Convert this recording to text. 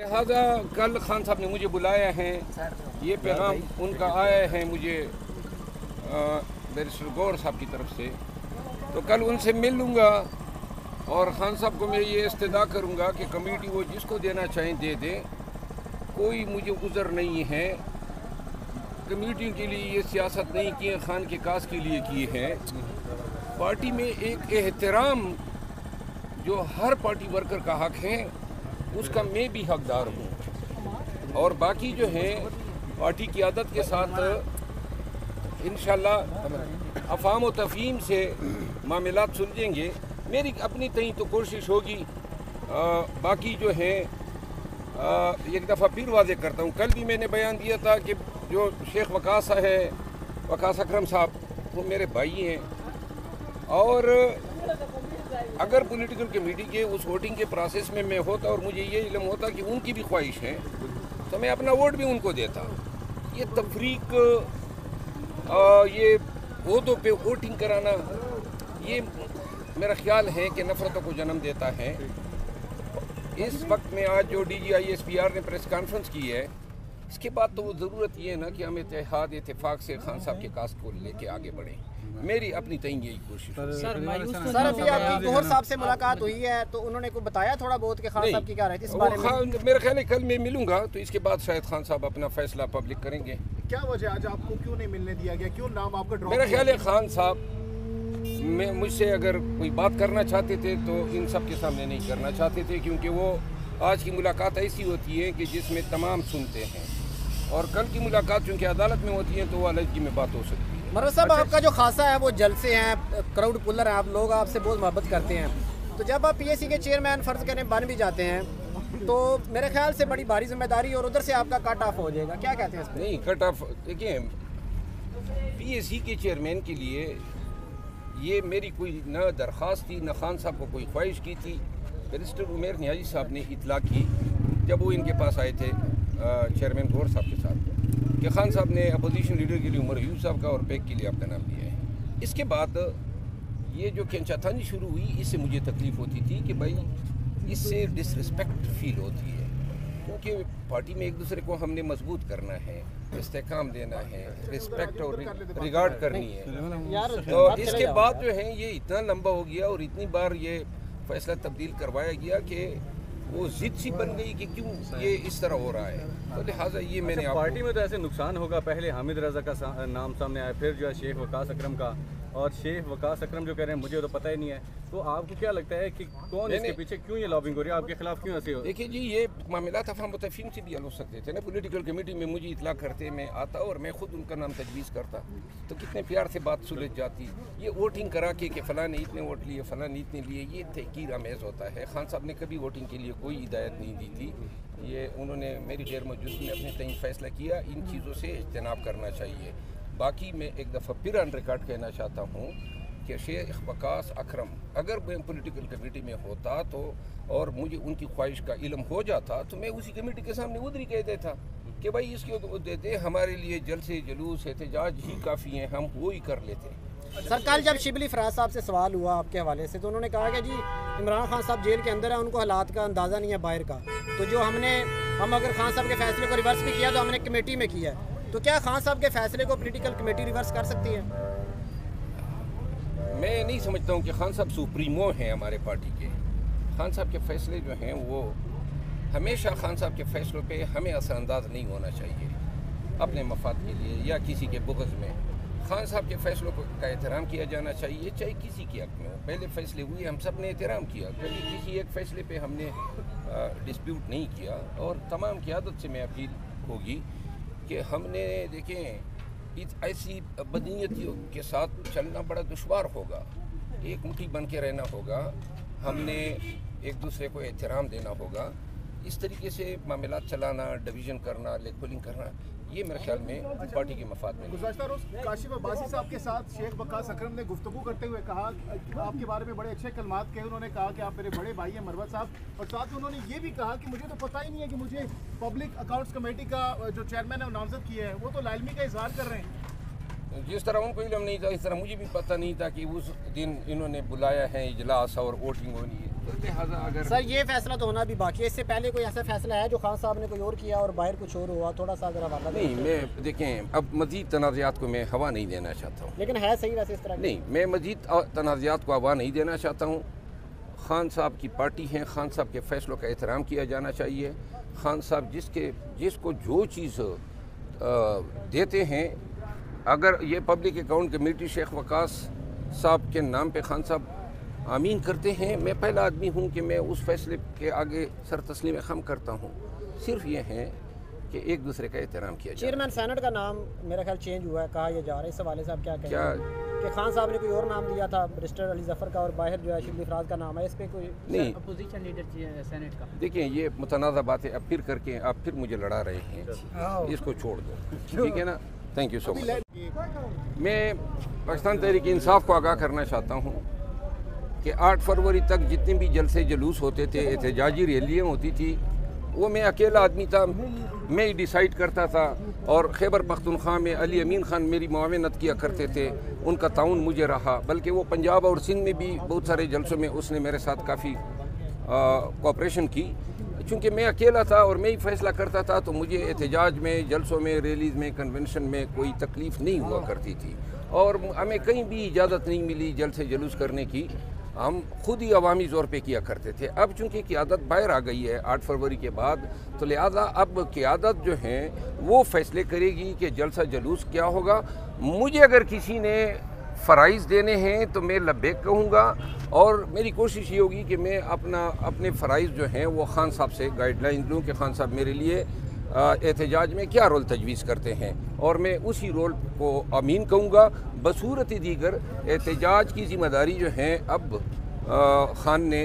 लिहाजा कल खान साहब ने मुझे बुलाया है, ये पैगाम उनका आया है मुझे बैरिस्टर गौर साहब की तरफ से, तो कल उनसे मिल लूँगा और खान साहब को मैं ये इस्तदा करूँगा कि कमेटी वो जिसको देना चाहें दे दें, कोई मुझे उज़र नहीं है। कमेटी के लिए ये सियासत नहीं की है, खान के कास के लिए की है। पार्टी में एक एहतराम जो हर पार्टी वर्कर का हक है, उसका मैं भी हकदार हूँ। और बाकी जो है पार्टी की आदत के साथ इंशाल्लाह अफ़ाम व तफ़हीम से मामलात सुलझेंगे। मेरी अपनी तई तो कोशिश होगी। बाकी जो है एक दफ़ा फिर वाज़े करता हूँ, कल भी मैंने बयान दिया था कि जो शेख वकास है, वकास अकरम साहब, वो मेरे भाई हैं और अगर पॉलिटिकल कमेटी के उस वोटिंग के प्रोसेस में मैं होता और मुझे ये इल्म होता कि उनकी भी ख्वाहिश है, तो मैं अपना वोट भी उनको देता। ये तफरीक, ये वोटों पे वोटिंग कराना, ये मेरा ख्याल है कि नफ़रतों को जन्म देता है। इस वक्त में आज जो DGISPR ने प्रेस कॉन्फ्रेंस की है, इसके बाद तो वो ज़रूरत ये है ना कि हम इत्तेफाक से खान साहब के कास्ट को लेके आगे बढ़ें। मेरी अपनी तय यही कोशिश है। सर अभी आपकी गौहर साहब से मुलाकात हुई है, तो उन्होंने को बताया थोड़ा बहुत कि खान साहब की क्या राय थी इस बारे में? मेरा ख्याल है कल मैं मिलूंगा, तो इसके बाद शायद खान साहब अपना फैसला पब्लिक करेंगे। क्या वजह आज आपको क्यों नहीं मिलने दिया गया, क्यों नाम आपका ड्रॉप? मेरा ख्याल है खान साहब मुझसे अगर कोई बात करना चाहते थे तो इन सब के सामने नहीं करना चाहते थे, क्योंकि वो आज की मुलाकात ऐसी होती है कि जिसमें तमाम सुनते हैं, और कल की मुलाकात चूँकि अदालत में होती है तो वो अलग में बात हो सकती है। मरवत साहब, आपका जो खासा है वो जलसे हैं, क्राउड पुलर हैं, आप लोग आपसे बहुत मोहब्बत करते हैं, तो जब आप PAC के चेयरमैन फ़र्ज़ करें बन भी जाते हैं, तो मेरे ख्याल से बड़ी भारी जिम्मेदारी और उधर से आपका कट ऑफ हो जाएगा। क्या कहते हैं इस पर? नहीं, कट ऑफ देखिए, PAC के चेयरमैन के लिए ये मेरी कोई न दरख्वास्त थी, न खान साहब को कोई ख्वाहिश की थी। बैरिस्टर उमर नियाज़ी साहब ने इतला की जब वो इनके पास आए थे चेयरमैन गौर साहब के साथ, कि खान साहब ने अपोजिशन लीडर के लिए उमर अयूब साहब का और पैक के लिए आपका नाम लिया है। इसके बाद ये जो खिंचातानी शुरू हुई, इससे मुझे तकलीफ़ होती थी कि भाई इससे डिसरिस्पेक्ट फील होती है, क्योंकि पार्टी में एक दूसरे को हमने मजबूत करना है, इस्तेकाम देना है, रिस्पेक्ट और रिगार्ड करनी है। तो इसके बाद जो है ये इतना लंबा हो गया और इतनी बार ये फैसला तब्दील करवाया गया कि वो जिद सी बन गई कि क्यों ये इस तरह हो रहा है। तो लिहाजा ये मैंने पार्टी में तो ऐसे नुकसान होगा, पहले हामिद रजा का नाम सामने आया, फिर जो है शेख वकास अकरम का, और शेख वकास अकरम जो कह रहे हैं मुझे तो पता ही नहीं है, तो आपको क्या लगता है कि कौन इसके पीछे, क्यों ये लॉबिंग हो रही है आपके खिलाफ, क्यों ऐसे हो? देखिए जी, ये मामला अफ़ाम तफ़हीम से भी हल हो सकते थे ना। पॉलिटिकल कमेटी में मुझे इतला करते, मैं आता और मैं खुद उनका नाम तजवीज़ करता, तो कितने प्यार से बात सुलझ जाती। ये वोटिंग करा के कि फ़लाँ ने इतने वोट लिए, फ़लाँ ने इतने लिए, ये तहकीर आमेज़ होता है। खान साहब ने कभी वोटिंग के लिए कोई हिदायत नहीं दी थी। ये उन्होंने मेरी गैर मौजूदगी में अपने तय फैसला किया। इन चीज़ों से इज्तनाब करना चाहिए। बाकी मैं एक दफ़ा फिर ऑन रिकॉर्ड कहना चाहता हूँ कि शेख वकास अकरम अगर मैं पॉलिटिकल कमेटी में होता तो, और मुझे उनकी ख्वाहिश का इल्म हो जाता, तो मैं उसी कमेटी के सामने उधर ही कह देता कि भाई इसके देते, हमारे लिए जलसे जुलूस एहतजाज ही काफ़ी हैं, हम वो ही कर लेते। सर कल जब शिबली फराज साहब से सवाल हुआ आपके हवाले से, तो उन्होंने कहा कि जी इमरान खान साहब जेल के अंदर है, उनको हालात का अंदाज़ा नहीं है बाहर का, तो जो हम अगर खान साहब के फैसले को रिवर्स भी किया तो हमने कमेटी में किया है, तो क्या खान साहब के फैसले को पॉलिटिकल कमेटी रिवर्स कर सकती है? मैं नहीं समझता हूँ कि खान साहब सुप्रीमो हैं हमारे पार्टी के। खान साहब के फैसले जो हैं वो हमेशा, खान साहब के फैसलों पे हमें असरअंदाज नहीं होना चाहिए अपने मफाद के लिए या किसी के बुग़्ज़ में। खान साहब के फैसलों का एहतराम किया जाना चाहिए, चाहे किसी के हक़ में हो। पहले फैसले हुए, हम सब ने एहतराम किया, कभी किसी एक फ़ैसले पे हमने डिस्प्यूट नहीं किया। और तमाम क़यादत से मैं अपील होगी कि हमने देखें ऐसी बदनीयतियों के साथ चलना बड़ा दुश्वार होगा, एक मुट्ठी बन के रहना होगा, हमने एक दूसरे को एहतराम देना होगा। इस तरीके से मामलात चलाना, डिवीज़न करना, लेग पुलिंग करना, ये मेरे ख्याल में पार्टी के मफाद में। गुज़श्ता रोज़ काशिफ अब्बासी साहब के साथ शेख वकास अकरम ने गुफ्तगू करते हुए कहा, आपके बारे में बड़े अच्छे कलमात कहे। उन्होंने कहा कि आप मेरे बड़े भाई हैं मरवत साहब, और साथ ही उन्होंने ये भी कहा कि मुझे तो पता ही नहीं है कि मुझे पब्लिक अकाउंट्स कमेटी का जो चेयरमैन है वो नामजद किया है, वो तो लाइलमी का इजहार कर रहे हैं। जिस तरह उनको इल्म नहीं था, इस तरह मुझे भी पता नहीं था कि उस दिन इन्होंने बुलाया है इजलास और वोटिंग होनी है। लिहाजा अगर सर ये फैसला तो होना भी बाकी है, इससे पहले कोई ऐसा फैसला है जो खान साहब ने कोई और किया और बाहर कुछ और हुआ? थोड़ा सा अगर हवाला नहीं, मैं देखें अब मज़ीद तनाज़ात को मैं हवा नहीं देना चाहता हूँ। लेकिन है सही वैसे इस तरह नहीं, मैं मज़ीद तनाज़ात को हवा नहीं देना चाहता हूँ। खान साहब की पार्टी है, खान साहब के फ़ैसलों का एहतराम किया जाना चाहिए। खान साहब जिसको जो चीज़ देते हैं, अगर ये public account committee Sheikh Waqas साहब के नाम पे खान साहब आमीन करते हैं, मैं पहला आदमी हूँ कि मैं उस फैसले के आगे सर तस्लीम खम करता हूँ। सिर्फ ये है कि एक दूसरे का एहतराम किया जाए। चेयरमैन सेनेट का नाम मेरा ख्याल चेंज हुआ है, कहा यह जा रहा है, इस हवाले से आप क्या कहेंगे? क्या कि खान साहब ने कोई और नाम दिया था बैरिस्टर अली जफर का और बाहर जो है शिबली फराज का नाम है, इस पर कोई नहीं, अपोजिशन लीडर सेनेट का? देखिए ये मुतनाज़ा बातें अब फिर करके आप फिर मुझे लड़ा रहे हैं, इसको छोड़ दो, ठीक है ना। Thank you so much. मैं पाकिस्तान तहरीक इंसाफ को आगाह करना चाहता हूँ कि 8 फरवरी तक जितने भी जलसे जुलूस होते थे, एहतजाजी रैलियाँ होती थी, वो मैं अकेला आदमी था, मैं ही डिसाइड करता था। और खैबर पख्तूनख्वा में अली अमीन खान मेरी मुआवनत किया करते थे, उनका ताउन मुझे रहा। बल्कि वो पंजाब और सिंध में भी बहुत सारे जलसों में उसने मेरे साथ काफ़ी कोऑपरेशन की। चूँकि मैं अकेला था और मैं ही फैसला करता था, तो मुझे एहतजाज में, जलसों में, रैलीज़ में, कन्वेंशन में कोई तकलीफ़ नहीं हुआ करती थी। और हमें कहीं भी इजाज़त नहीं मिली जलसे जुलूस करने की, हम खुद ही अवामी ज़ोर पे किया करते थे। अब चूँकि क़ियादत बाहर आ गई है 8 फरवरी के बाद, तो लिहाजा अब क़ियादत जो है वो फैसले करेगी कि जलसा जुलूस क्या होगा। मुझे अगर किसी ने फ़राइज़ देने हैं तो मैं लब्बैक कहूँगा, और मेरी कोशिश ये होगी कि मैं अपने फ़राइज़ जो हैं वो खान साहब से गाइडलाइन लूँ कि खान साहब मेरे लिए एहतजाज में क्या रोल तजवीज़ करते हैं, और मैं उसी रोल को अमीन कहूँगा। बसूरत दीगर एहतजाज की ज़िम्मेदारी जो है अब खान ने